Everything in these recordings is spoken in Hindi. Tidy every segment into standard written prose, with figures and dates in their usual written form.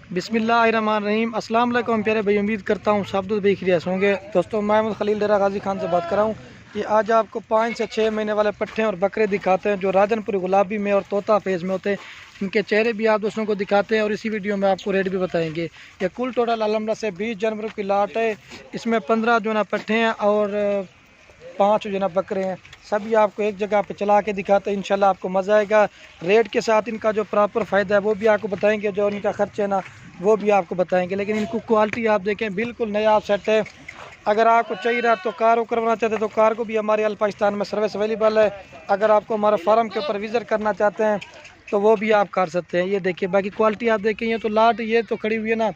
बिस्मिल्लाहिर्रहमानिर्रहीम। अस्सलाम वालेकुम प्यारे भाई, उम्मीद करता हूँ सब दोस्त बेखैरियत होंगे। दोस्तों मैं खलील डेरा गाजी खान से बात कर रहा हूँ। कि आज आपको 5 से 6 महीने वाले पट्ठे और बकरे दिखाते हैं जो राजनपुरी गुलाबी में और तोता फेज में होते हैं। इनके चेहरे भी आप दोस्तों को दिखाते हैं और इसी वीडियो में आपको रेट भी बताएंगे। ये कुल टोटल अलहमदा से 20 जानवरों की लाट है। इसमें 15 जो ना पट्ठे हैं और 5 जो ना बकरे हैं। सभी आपको एक जगह पे चला के दिखाते हैं, इंशाल्लाह आपको मज़ा आएगा। रेट के साथ इनका जो प्रॉपर फ़ायदा है वो भी आपको बताएंगे, जो इनका खर्च है ना वो भी आपको बताएंगे। लेकिन इनको क्वालिटी आप देखें बिल्कुल नया सेट है। अगर आपको चाहिए रहा तो कार को करवाना चाहते हैं तो कार को भी हमारे अल पाकिस्तान में सर्विस अवेलेबल है। अगर आपको हमारे फार्म के ऊपर विज़िट करना चाहते हैं तो वो भी आप कर सकते हैं। ये देखिए बाकी क्वालिटी आप देखें, ये तो लाट ये तो खड़ी हुई है ना।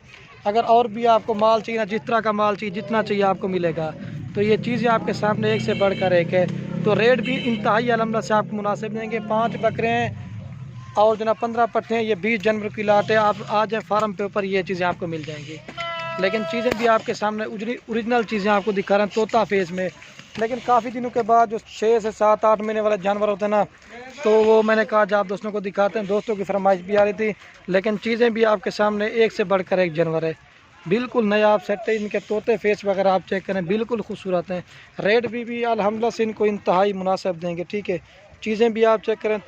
अगर और भी आपको माल चाहिए ना, जिस तरह का माल चाहिए जितना चाहिए आपको मिलेगा। तो ये चीज़ें आपके सामने एक से बढ़कर एक है। तो रेट भी इंतहाई अलहमद से आपको मुनासिब देंगे। 5 बकरे हैं और जना 15 पट्टे हैं। ये 20 जनवरी की लाट है। आप आ जाए फार्म पे ऊपर, ये चीज़ें आपको मिल जाएंगी। लेकिन चीज़ें भी आपके सामने ओरिजिनल चीज़ें आपको दिखा रहे हैं तोता फेस में। लेकिन काफ़ी दिनों के बाद जो 6 से 7-8 महीने वाले जानवर होते हैं ना, तो वो मैंने कहा आज आप दोस्तों को दिखाते हैं। दोस्तों की फरमाइश भी आ रही थी। लेकिन चीज़ें भी आपके सामने एक से बढ़कर एक जानवर है। बिल्कुल नया आप सेट है। इनके तोते फेस वगैरह आप चेक करें, बिल्कुल खूबसूरत हैं। रेट भी अल्हम्दुलिल्लाह से इनको इंतहाई मुनासिब देंगे। ठीक है, चीज़ें भी आप चेक करें।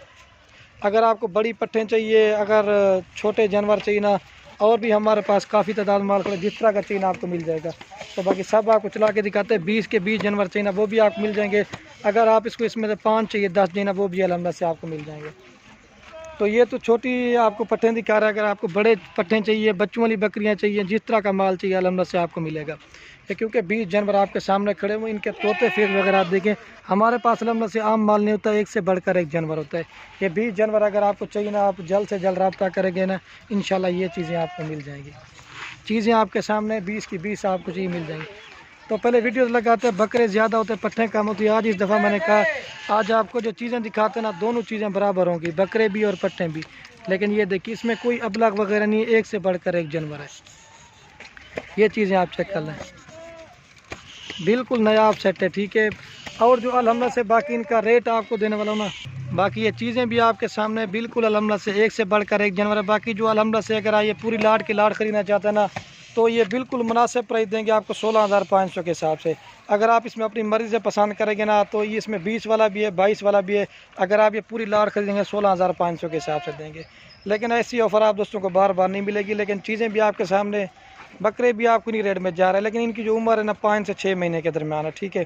अगर आपको बड़ी पट्टें चाहिए, अगर छोटे जानवर चाहिए ना, और भी हमारे पास काफ़ी तादाद माल खड़े, जिस तरह का चाहिए ना आपको मिल जाएगा। तो बाकी सब आपको चला के दिखाते हैं। 20 के 20 जानवर चाहिए ना वो भी आपको मिल जाएंगे। अगर आप इसको इसमें से 5 चाहिए 10 चाहिए ना वो भी अल्हम्दुलिल्लाह से आपको मिल जाएंगे। तो ये तो छोटी आपको पट्टें दिखा रहा है। अगर आपको बड़े पट्टें चाहिए, बच्चों वाली बकरियां चाहिए, जिस तरह का माल चाहिए अल्हम्दुलिल्लाह से आपको मिलेगा। ये क्योंकि 20 जानवर आपके सामने खड़े हुए, इनके तोते फेस वगैरह आप देखें। हमारे पास अल्हम्दुलिल्लाह से आम माल नहीं होता, एक से बढ़कर एक जानवर होता है। ये 20 जानवर अगर आपको चाहिए ना, आप जल्द से जल्द रब्ता करेंगे ना, इंशाल्लाह ये चीज़ें आपको मिल जाएंगी। चीज़ें आपके सामने 20 की 20 आपको चाहिए मिल जाएंगी। तो पहले वीडियोस लगाते हैं, बकरे ज़्यादा होते हैं पट्ठें कम होती है। आज इस दफ़ा मैंने कहा आज आपको जो चीज़ें दिखाते हैं ना, दोनों चीज़ें बराबर होंगी, बकरे भी और पट्ठें भी। लेकिन ये देखिए इसमें कोई अबलग वगैरह नहीं है, एक से बढ़कर एक जानवर है। ये चीज़ें आप चेक कर लें, बिल्कुल नया आप सेट है। ठीक है, और जो अल्हम्दुलिल्लाह से बाकी इनका रेट आपको देने वाला हूँ ना, बाकी ये चीज़ें भी आपके सामने बिल्कुल अल्हम्दुलिल्लाह से एक से बढ़कर एक जानवर है। बाकी जो अल्हम्दुलिल्लाह से अगर आप ये पूरी लाट की लाट खरीदना चाहते हैं ना, तो ये बिल्कुल मुनासिब प्राइस देंगे आपको 16,500 के हिसाब से। अगर आप इसमें अपनी मर्ज़ी से पसंद करेंगे ना, तो ये इसमें 20 वाला भी है, 22 वाला भी है। अगर आप ये पूरी लाट खरीदेंगे 16,500 के हिसाब से देंगे। लेकिन ऐसी ऑफ़र आप दोस्तों को बार बार नहीं मिलेगी। लेकिन चीज़ें भी आपके सामने, बकरे भी आपको नहीं रेट में जा रहे हैं। लेकिन इनकी जो उम्र है ना 5 से 6 महीने के दरमियान है। ठीक है,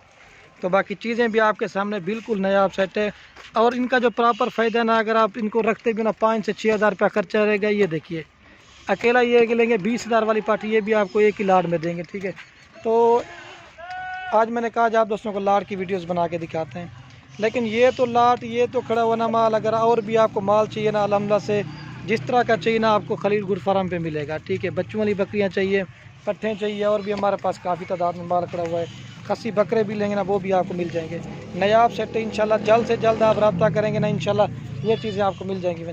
तो बाकी चीज़ें भी आपके सामने बिल्कुल नया आप सेट है। और इनका जो प्रॉपर फ़ायदा है ना, अगर आप इनको रखते भी ना 5 से 6 हज़ार रुपया खर्चा रहेगा। ये देखिए अकेला ये लेंगे 20,000 वाली पार्टी, ये भी आपको एक ही लाट में देंगे। ठीक है, तो आज मैंने कहा आज आप दोस्तों को लाट की वीडियोस बना के दिखाते हैं। लेकिन ये तो लाट ये तो खड़ा हुआ ना माल। अगर और भी आपको माल चाहिए ना, अल्हम्दुलिल्लाह से जिस तरह का चाहिए ना आपको खलील गुर फार्म पे मिलेगा। ठीक है, बच्चों वाली बकरियां चाहिए, पट्ठें चाहिए, और भी हमारे पास काफ़ी तादाद में माल खड़ा हुआ है। खस्सी बकरे भी लेंगे ना वो भी आपको मिल जाएंगे। नया आप सेट है, इंशाल्लाह जल्द से जल्द आप रब्ता करेंगे ना, इंशाल्लाह ये चीज़ें आपको मिल जाएंगी।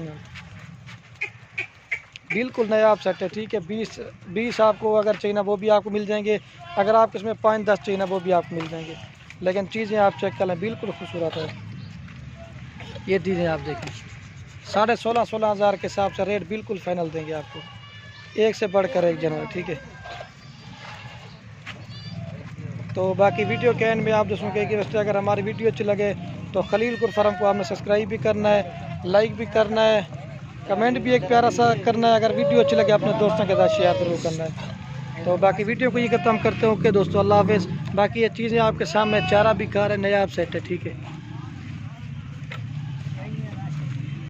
बिल्कुल नया आप सेट है। ठीक है, 20 आपको अगर चाहिए ना वो भी आपको मिल जाएंगे। अगर आप इसमें 5-10 चाहिए ना वो भी आपको मिल जाएंगे। लेकिन चीज़ें आप चेक कर लें, बिल्कुल खूबसूरत है। ये चीज़ें आप देखें 16,500 हज़ार के हिसाब से रेट बिल्कुल फाइनल देंगे आपको, एक से बढ़कर एक जानवर। ठीक है, तो बाकी वीडियो के एंड में आप दोस्तों के रिक्वेस्ट है, अगर हमारी वीडियो अच्छी लगे तो खलील गुर फार्म को आपने सब्सक्राइब भी करना है, लाइक भी करना है, कमेंट भी एक प्यारा सा करना है। अगर वीडियो अच्छी लगे अपने दोस्तों के साथ शेयर जरूर करना है। तो बाकी वीडियो को ये खत्म करते हैं। ओके दोस्तों, अल्लाह हाफ़िज़। बाकी ये चीज़ें आपके सामने चारा भी खा रहे, नया आप सेट है। ठीक है।